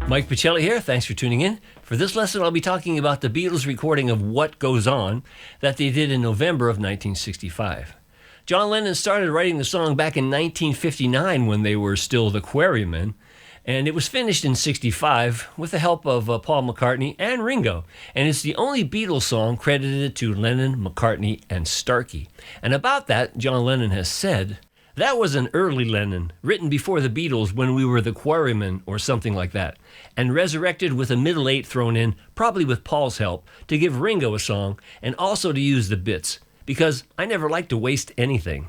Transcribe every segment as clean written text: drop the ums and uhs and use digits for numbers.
Mike Pachelli here. Thanks for tuning in. For this lesson, I'll be talking about the Beatles' recording of What Goes On that they did in November of 1965. John Lennon started writing the song back in 1959 when they were still the Quarrymen, and it was finished in 65 with the help of Paul McCartney and Ringo. And it's the only Beatles song credited to Lennon, McCartney, and Starkey. And about that, John Lennon has said, "That was an early Lennon, written before the Beatles when we were the Quarrymen or something like that, and resurrected with a middle eight thrown in, probably with Paul's help, to give Ringo a song and also to use the bits, because I never like to waste anything."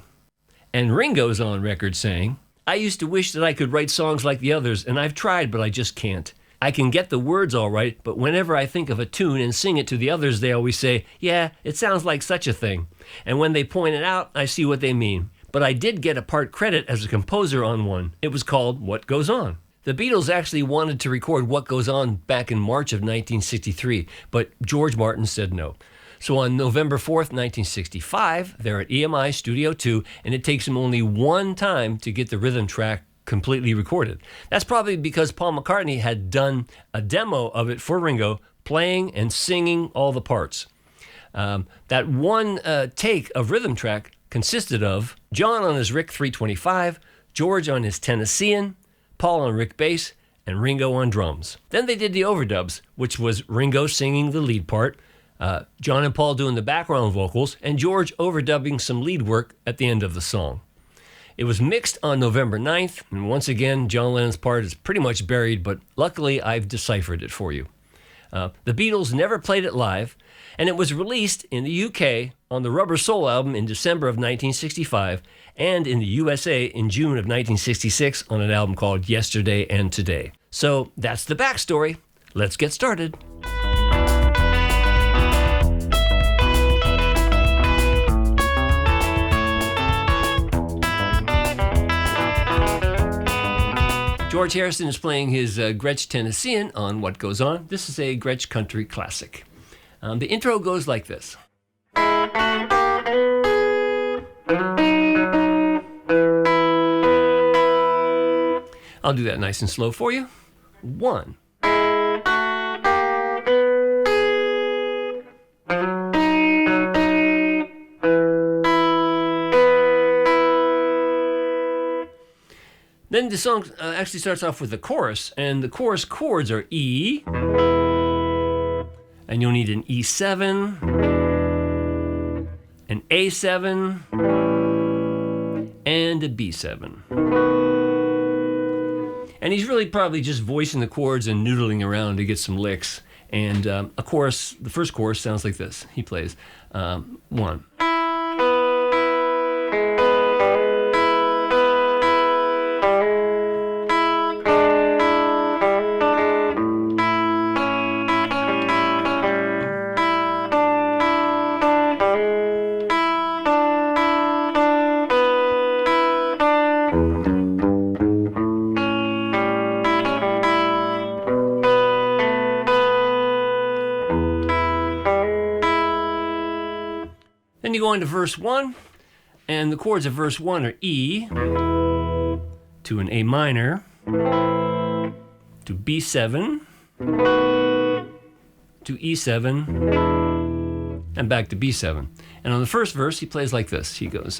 And Ringo's on record saying, "I used to wish that I could write songs like the others, and I've tried, but I just can't. I can get the words all right, but whenever I think of a tune and sing it to the others, they always say, 'Yeah, it sounds like such a thing.' And when they point it out, I see what they mean. But I did get a part credit as a composer on one. It was called What Goes On." The Beatles actually wanted to record What Goes On back in March of 1963, but George Martin said no. So on November 4th, 1965, they're at EMI Studio 2, and it takes them only one time to get the rhythm track completely recorded. That's probably because Paul McCartney had done a demo of it for Ringo, playing and singing all the parts. That one take of rhythm track consisted of John on his Rick 325, George on his Tennessean, Paul on Rick bass, and Ringo on drums. Then they did the overdubs, which was Ringo singing the lead part, John and Paul doing the background vocals, and George overdubbing some lead work at the end of the song. It was mixed on November 9th, and once again, John Lennon's part is pretty much buried, but luckily I've deciphered it for you. The Beatles never played it live, and it was released in the UK on the Rubber Soul album in December of 1965, and in the USA in June of 1966 on an album called Yesterday and Today. So that's the backstory. Let's get started. George Harrison is playing his Gretsch Tennessean on What Goes On. This is a Gretsch country classic. The intro goes like this. I'll do that nice and slow for you. 1. Then the song actually starts off with the chorus, and the chorus chords are E, and you'll need an E7, an A7, and a B7. And he's really probably just voicing the chords and noodling around to get some licks. And the first chorus sounds like this. He plays 1. Then you go into verse 1, and the chords of verse 1 are E to an A minor, to B7, to E7, and back to B7. And on the first verse, he plays like this. He goes,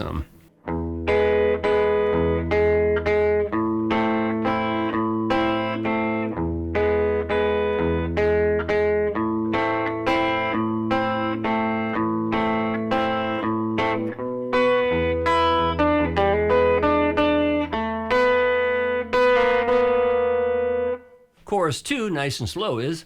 Chorus 2, nice and slow, is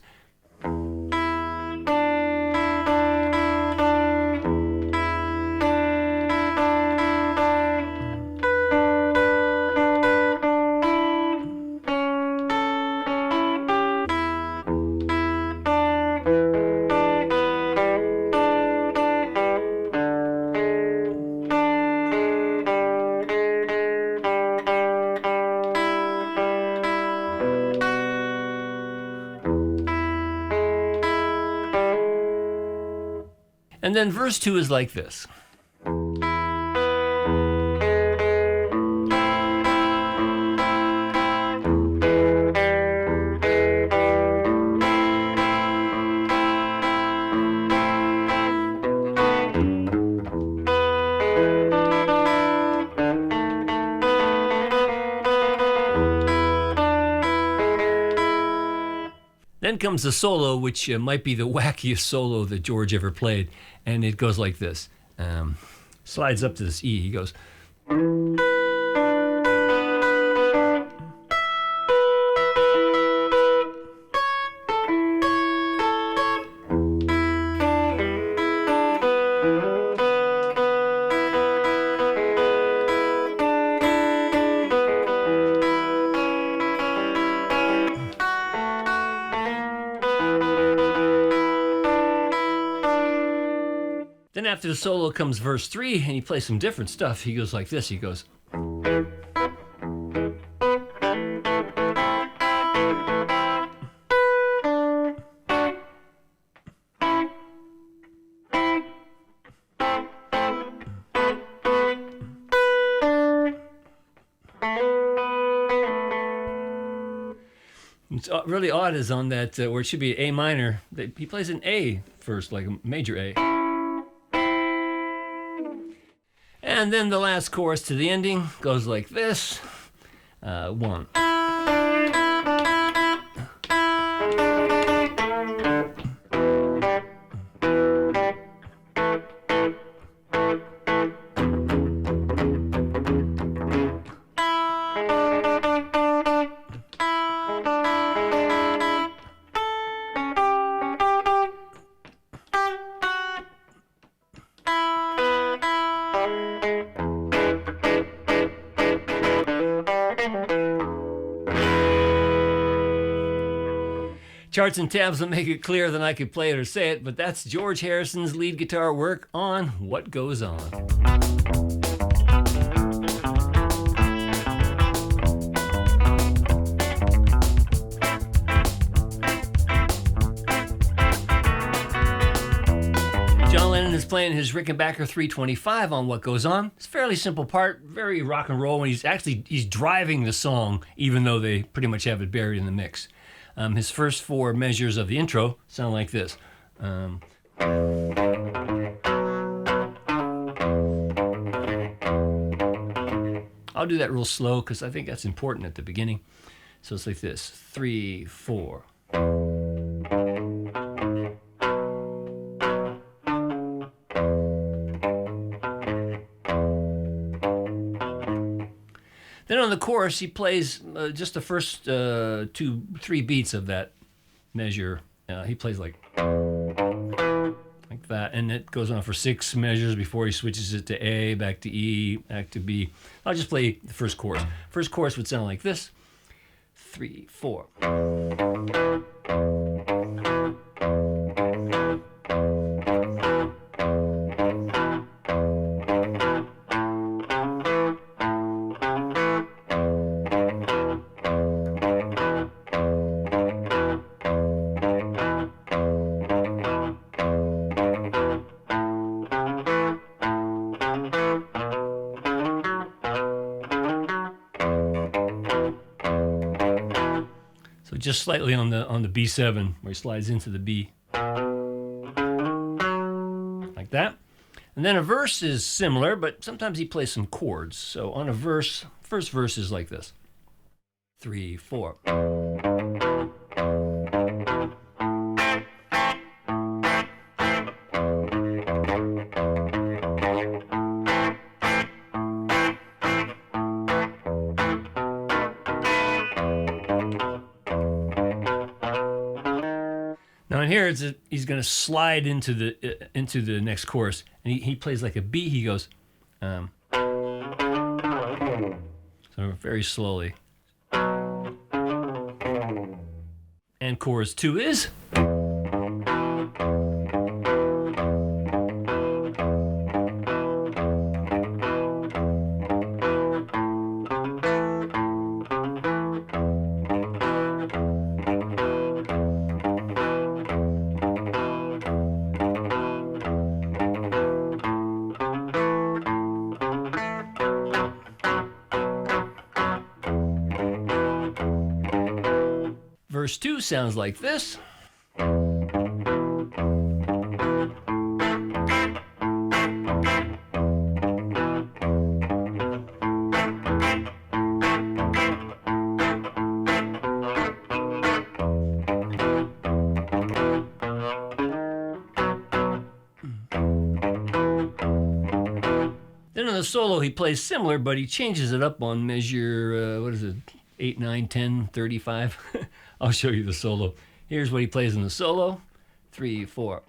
And then verse 2 is like this. Then comes the solo, which might be the wackiest solo that George ever played, and it goes like this. Slides up to this E. He goes. Then after the solo comes verse 3, and he plays some different stuff. He goes like this. He goes. It's really odd is on that where it should be A minor. He plays an A first, like a major A. And then the last chorus to the ending goes like this. One. Charts and tabs will make it clearer than I could play it or say it, but that's George Harrison's lead guitar work on What Goes On. John Lennon is playing his Rickenbacker 325 on What Goes On. It's a fairly simple part, very rock and roll, and he's driving the song, even though they pretty much have it buried in the mix. His first 4 measures of the intro sound like this. I'll do that real slow because I think that's important at the beginning. So it's like this: 3, 4. Then on the chorus, he plays just the first 2, 3 beats of that measure. He plays like that, and it goes on for 6 measures before he switches it to A, back to E, back to B. I'll just play the first chorus. First chorus would sound like this: 3, 4. So just slightly on the B7 where he slides into the B. Like that. And then a verse is similar, but sometimes he plays some chords. So on a verse, first verse is like this: 3, 4. Now in here, he's going to slide into the next chorus, and he plays like a B. He goes, so very slowly. And chorus 2 is. Verse 2 sounds like this. the solo, he plays similar, but he changes it up on measure, 8, 9, 10, 35. I'll show you the solo. Here's what he plays in the solo. 3, 4.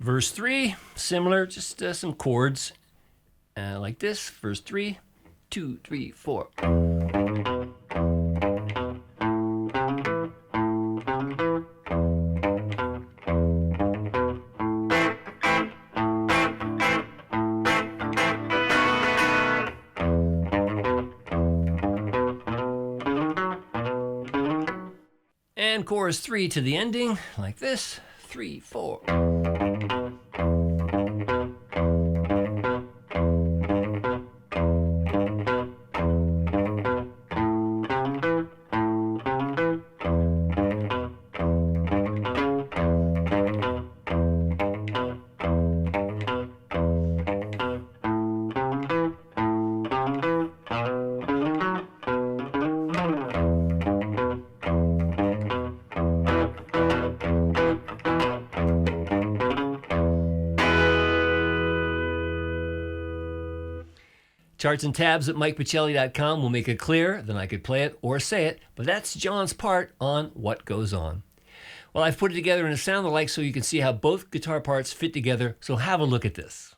Verse 3, similar, just some chords like this. Verse 3, 2, 3, 4. And chorus 3 to the ending, like this. 3, 4. Charts and tabs at MikePachelli.com will make it clear, then I could play it or say it, but that's John's part on What Goes On. Well, I've put it together in a sound alike so you can see how both guitar parts fit together, so have a look at this.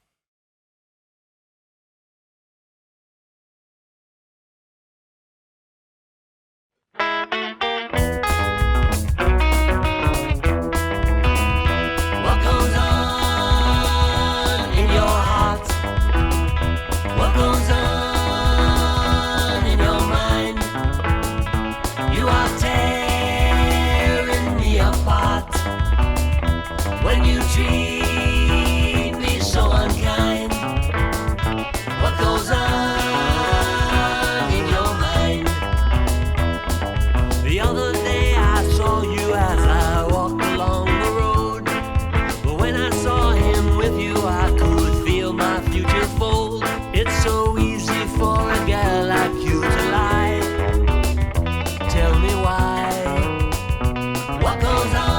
What goes on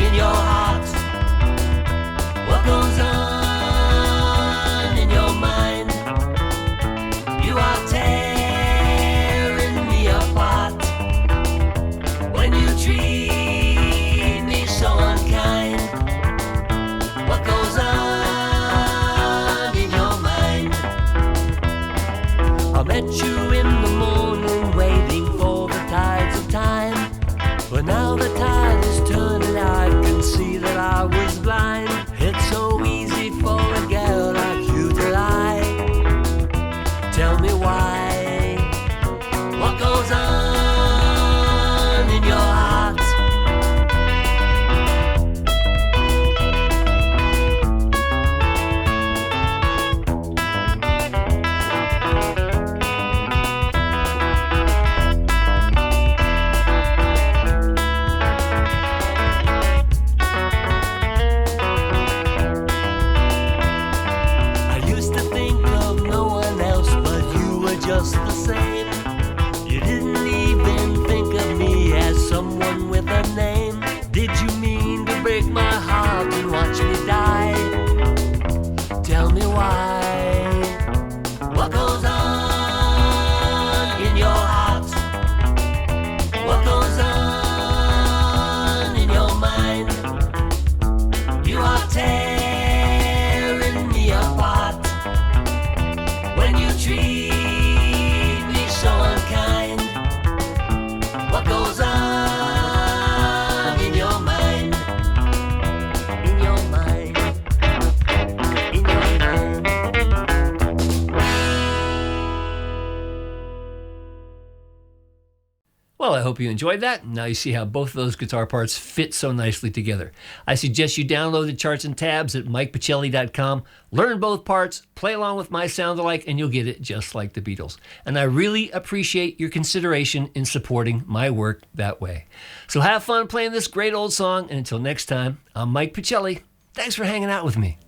in your heart? I hope you enjoyed that. Now you see how both of those guitar parts fit so nicely together. I suggest you download the charts and tabs at MikePachelli.com. Learn both parts, play along with my sound-alike, and you'll get it just like the Beatles. And I really appreciate your consideration in supporting my work that way. So have fun playing this great old song, and until next time, I'm Mike Pachelli. Thanks for hanging out with me.